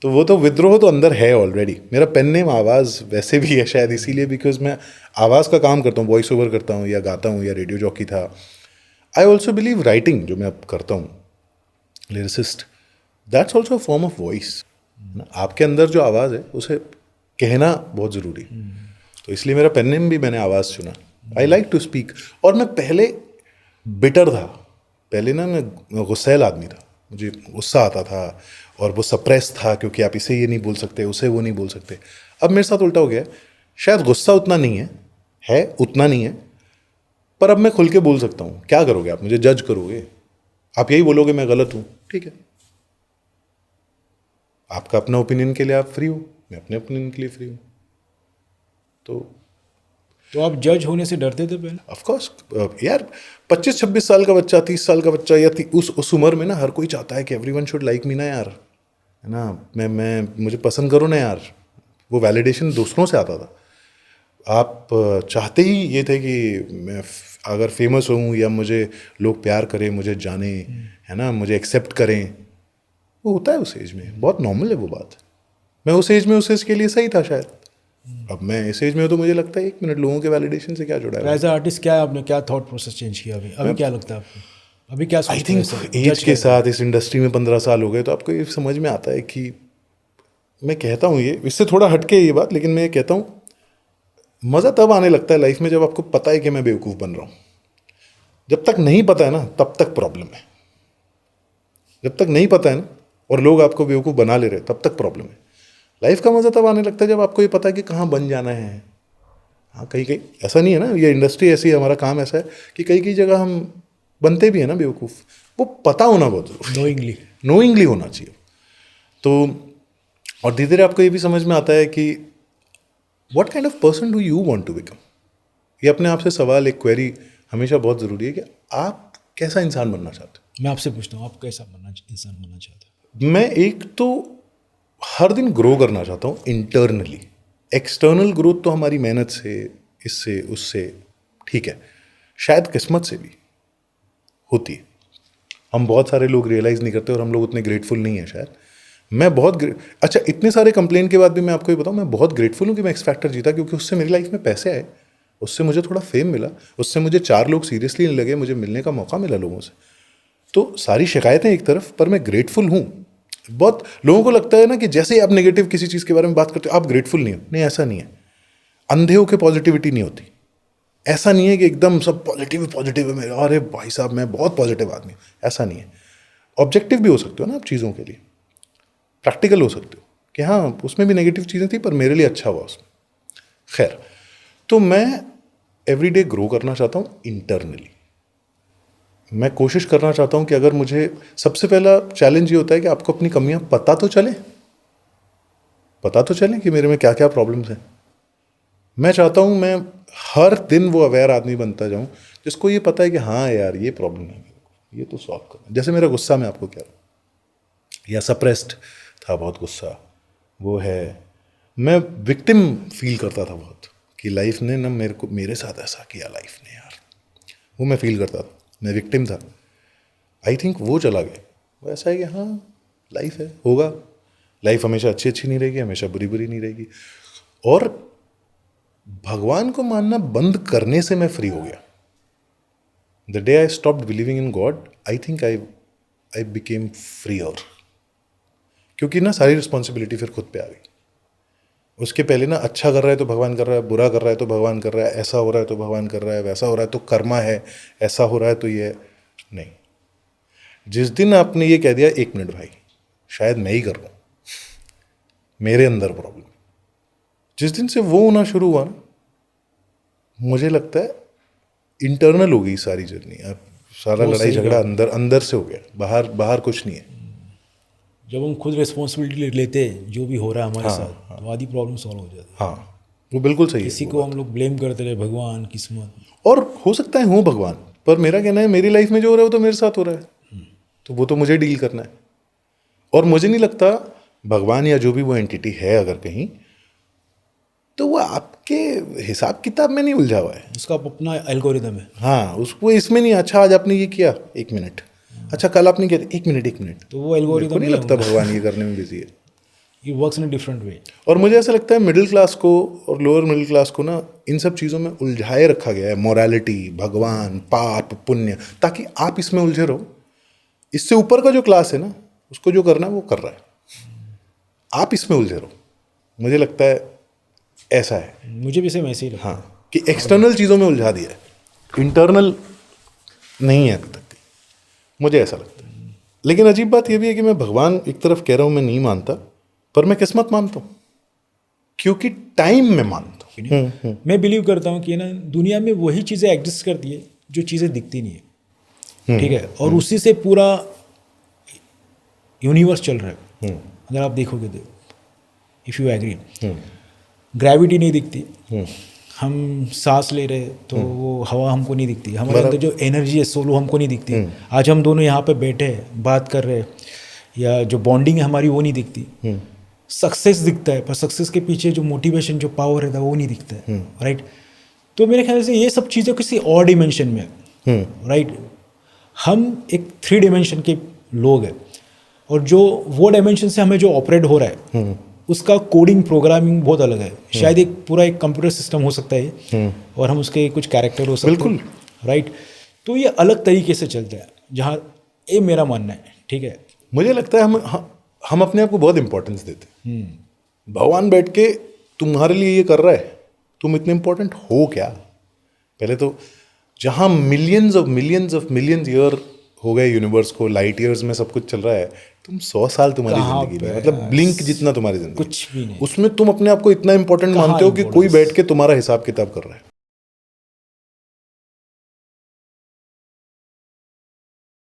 तो वो तो विद्रोह तो अंदर है ऑलरेडी। मेरा पेन नेम आवाज़ वैसे भी है शायद इसीलिए बिकॉज मैं आवाज़ का काम करता हूँ, वॉइस ओवर करता हूँ या गाता हूँ या रेडियो जॉकी था। आई ऑल्सो बिलीव राइटिंग जो मैं अब करता हूँ, lyricist, that's also a form of voice. आपके अंदर जो आवाज़ है उसे कहना बहुत ज़रूरी है। तो इसलिए मेरा पेन नेम भी मैंने आवाज़ चुना। I like to speak. और मैं पहले बिटर था, पहले ना मैं गुस्सैल आदमी था, मुझे गुस्सा आता था और वो सप्रेस था क्योंकि आप इसे ये नहीं बोल सकते, उसे वो नहीं बोल सकते। अब मेरे साथ उल्टा हो गया, शायद गुस्सा उतना नहीं है उतना नहीं है, पर अब मैं खुल के बोल सकता हूँ। क्या करोगे आप, मुझे जज करोगे, आप यही बोलोगे मैं गलत हूँ, ठीक है। आपका अपना ओपिनियन के लिए आप फ्री हो, मैं अपने ओपिनियन के लिए फ्री हूँ। तो आप जज होने से डरते थे पहले? ऑफ कोर्स यार, 25-26 साल का बच्चा, 30 साल का बच्चा या उस उम्र में ना हर कोई चाहता है कि एवरीवन शुड लाइक मी ना यार, है ना। मैं मुझे पसंद करो ना यार। वो वैलिडेशन दूसरों से आता था। आप चाहते ही ये थे कि मैं अगर फेमस हूँ या मुझे लोग प्यार करें, मुझे जाने, है ना, मुझे एक्सेप्ट करें। वो होता है उस एज में, बहुत नॉर्मल है वो बात। मैं उस एज में उस एज के लिए सही था शायद। अब मैं इस एज में हूँ तो मुझे लगता है 1 मिनट लोगों के वैलिडेशन से क्या जुड़ा है। एज ए आर्टिस्ट क्या आपने क्या थॉट प्रोसेस चेंज किया? अभी क्या लगता है आपको? अभी क्या आई सोचते हो थिंक ऐसा एज जज के करके? साथ इस इंडस्ट्री में 15 साल हो गए तो आपको ये समझ में आता है कि, मैं कहता हूँ ये इससे थोड़ा हटके ये बात, लेकिन मैं ये कहता हूँ मज़ा तब आने लगता है लाइफ में जब आपको पता है कि मैं बेवकूफ़ बन रहा हूँ। जब तक नहीं पता है ना तब तक प्रॉब्लम है। जब तक नहीं पता है ना और लोग आपको बेवकूफ़ बना ले रहे तब तक प्रॉब्लम है। लाइफ का मज़ा तब आने लगता है जब आपको ये पता है कि कहाँ बन जाना है। हाँ, कहीं कहीं ऐसा नहीं है ना, ये इंडस्ट्री ऐसी है, हमारा काम ऐसा है कि कई कई जगह हम बनते भी हैं ना बेवकूफ़। वो पता होना बहुत ज़रूरी है, नोइंगली। नोइंगली होना चाहिए। तो और धीरे धीरे आपको ये भी समझ में आता है कि what kind of person do you want to become. ये अपने आप से सवाल, एक क्वेरी हमेशा बहुत ज़रूरी है कि आप कैसा इंसान बनना चाहते मैं आपसे पूछता हूँ, आप कैसा इंसान बनना चाहते हो। मैं एक तो हर दिन ग्रो करना चाहता हूँ इंटरनली। एक्सटर्नल ग्रोथ तो हमारी मेहनत से, इससे उससे, ठीक है, शायद किस्मत से भी होती है। हम बहुत सारे लोग रियलाइज़ नहीं करते और हम लोग उतने ग्रेटफुल नहीं हैं शायद। मैं बहुत अच्छा, इतने सारे कंप्लेन के बाद भी मैं आपको ये बताऊँ, मैं बहुत ग्रेटफुल हूँ कि मैं एक्स फैक्टर जीता, क्योंकि उससे मेरी लाइफ में पैसे आए, उससे मुझे थोड़ा फेम मिला, उससे मुझे 4 लोग सीरियसली नहीं लगे, मुझे मिलने का मौका मिला लोगों से। तो सारी शिकायतें एक तरफ, पर मैं ग्रेटफुल हूँ। बहुत लोगों को लगता है ना कि जैसे ही आप नेगेटिव किसी चीज़ के बारे में बात करते हो आप ग्रेटफुल नहीं हो। नहीं, ऐसा नहीं है। अंधे होकर पॉजिटिविटी नहीं होती। ऐसा नहीं है कि एकदम सब पॉजिटिव पॉजिटिव है मेरे, अरे भाई साहब मैं बहुत पॉजिटिव आदमी हूँ, ऐसा नहीं है। ऑब्जेक्टिव भी हो सकते हो ना आप चीज़ों के लिए, प्रैक्टिकल हो सकते हो कि हाँ उसमें भी नेगेटिव चीज़ें थी पर मेरे लिए अच्छा हुआ उसमें। खैर, तो मैं एवरीडे ग्रो करना चाहता हूँ इंटरनली। मैं कोशिश करना चाहता हूँ कि अगर मुझे, सबसे पहला चैलेंज ये होता है कि आपको अपनी कमियां पता तो चले कि मेरे में क्या क्या प्रॉब्लम्स हैं। मैं चाहता हूँ मैं हर दिन वो अवेयर आदमी बनता जाऊँ जिसको ये पता है कि हाँ यार ये प्रॉब्लम है मेरे को, ये तो सॉल्व करना। जैसे मेरा गुस्सा, मैं आपको कह रहा हूँ, या सप्रेस्ड था बहुत गुस्सा, वो है। मैं विक्टिम फील करता था बहुत कि लाइफ ने ना मेरे साथ ऐसा किया लाइफ ने यार, वो मैं फील करता था, मैं विक्टिम था। आई थिंक वो चला गया। वो ऐसा है कि हाँ लाइफ है, होगा। लाइफ हमेशा अच्छी अच्छी नहीं रहेगी, हमेशा बुरी बुरी नहीं रहेगी। और भगवान को मानना बंद करने से मैं फ्री हो गया। The day I stopped believing in God, I think I became freer. क्योंकि ना सारी रिस्पॉन्सिबिलिटी फिर खुद पे आ गई। उसके पहले ना अच्छा कर रहा है तो भगवान कर रहा है, बुरा कर रहा है तो भगवान कर रहा है, ऐसा हो रहा है तो भगवान कर रहा है, वैसा हो रहा है तो कर्मा है, ऐसा हो रहा है तो ये नहीं। जिस दिन आपने ये कह दिया 1 मिनट भाई शायद मैं ही कर रहा हूँ, मेरे अंदर प्रॉब्लम, जिस दिन से वो होना शुरू हुआ ना, मुझे लगता है इंटरनल हो गई सारी जर्नी। अब सारा बहुत लड़ाई सही झगड़ा कहा। अंदर अंदर से हो गया, बाहर बाहर कुछ नहीं है। जब हम खुद रिस्पॉन्सिबिलिटी लेते हैं जो भी हो रहा है हमारे हाँ साथ, तो आधी प्रॉब्लम सॉल्व हो जाती है। हाँ, वो बिल्कुल सही है किसी वो को हम बात। लोग ब्लेम करते रहे, भगवान, किस्मत। और हो सकता है हूँ भगवान, पर मेरा कहना है मेरी लाइफ में जो हो रहा है वो तो मेरे साथ हो रहा है, तो वो तो मुझे डील करना है। और मुझे नहीं लगता भगवान या जो भी वो एंटिटी है अगर कहीं, तो वो आपके हिसाब किताब में नहीं उलझा हुआ है। उसका अपना एल्गोरिदम है। हाँ, उसको इसमें नहीं, अच्छा आज आपने ये किया 1 मिनट, अच्छा कल आपने किया 1 मिनट 1 मिनट। तो वो मेरे को एल्गोरिदम नहीं में लगता होगा। भगवान ये करने में बिजी है। It works in a different way. और मुझे ऐसा लगता है मिडिल क्लास को और लोअर मिडिल क्लास को ना इन सब चीज़ों में उलझाए रखा गया है, मोरालिटी, भगवान, पाप, पुण्य, ताकि आप इसमें उलझे रहो। इससे ऊपर का जो क्लास है ना, उसको जो करना है वो कर रहा है, आप इसमें उलझे रहो। मुझे लगता है ऐसा है। मुझे भी सेम ऐसे ही लगता है। हाँ, कि एक्सटर्नल चीज़ों में उलझा दिया है, इंटरनल नहीं है अभी तक की, मुझे ऐसा लगता है। लेकिन अजीब बात यह भी है कि मैं भगवान एक तरफ कह रहा हूँ मैं नहीं मानता, पर मैं किस्मत मानता हूँ, क्योंकि टाइम में मानता हूँ। मैं बिलीव करता हूँ कि ना दुनिया में वही चीज़ें एग्जिस्ट करती है जो चीज़ें दिखती नहीं है, ठीक है, और उसी से पूरा यूनिवर्स चल रहा है। अगर आप देखोगे तो, इफ़ यू एग्री, ग्रेविटी नहीं दिखती, हम सांस ले रहे तो वो हवा हमको नहीं दिखती, हमारे अंदर जो एनर्जी है सोलो हमको नहीं दिखती। आज हम दोनों यहाँ पे बैठे हैं बात कर रहे हैं, या जो बॉन्डिंग है हमारी वो नहीं दिखती। सक्सेस दिखता है, पर सक्सेस के पीछे जो मोटिवेशन, जो पावर रहता है वो नहीं दिखता है, राइट। तो मेरे ख्याल से ये सब चीज़ें किसी और डिमेंशन में है, राइट। हम एक 3 डिमेंशन के लोग हैं, और जो वो डायमेंशन से हमें जो ऑपरेट हो रहा है उसका कोडिंग, प्रोग्रामिंग बहुत अलग है। शायद एक पूरा एक कंप्यूटर सिस्टम हो सकता है, और हम उसके कुछ कैरेक्टर हो सकते हैं, बिल्कुल, राइट। तो ये अलग तरीके से चलता है, जहाँ ये मेरा मानना है, ठीक है। मुझे लगता है हम अपने आप को बहुत इंपॉर्टेंस देते हैं। भगवान बैठ के तुम्हारे लिए ये कर रहा है, तुम इतने इंपॉर्टेंट हो क्या? पहले तो जहाँ मिलियंस ऑफ मिलियंस ईयर हो गए यूनिवर्स को, लाइट ईयर्स में सब कुछ चल रहा है, तुम 100 साल तुम्हारी जिंदगी में, मतलब ब्लिंक जितना तुम्हारी जिंदगी, कुछ भी नहीं, उसमें तुम अपने आप को इतना इंपॉर्टेंट मानते हो कि कोई बैठ के तुम्हारा हिसाब किताब कर रहा है।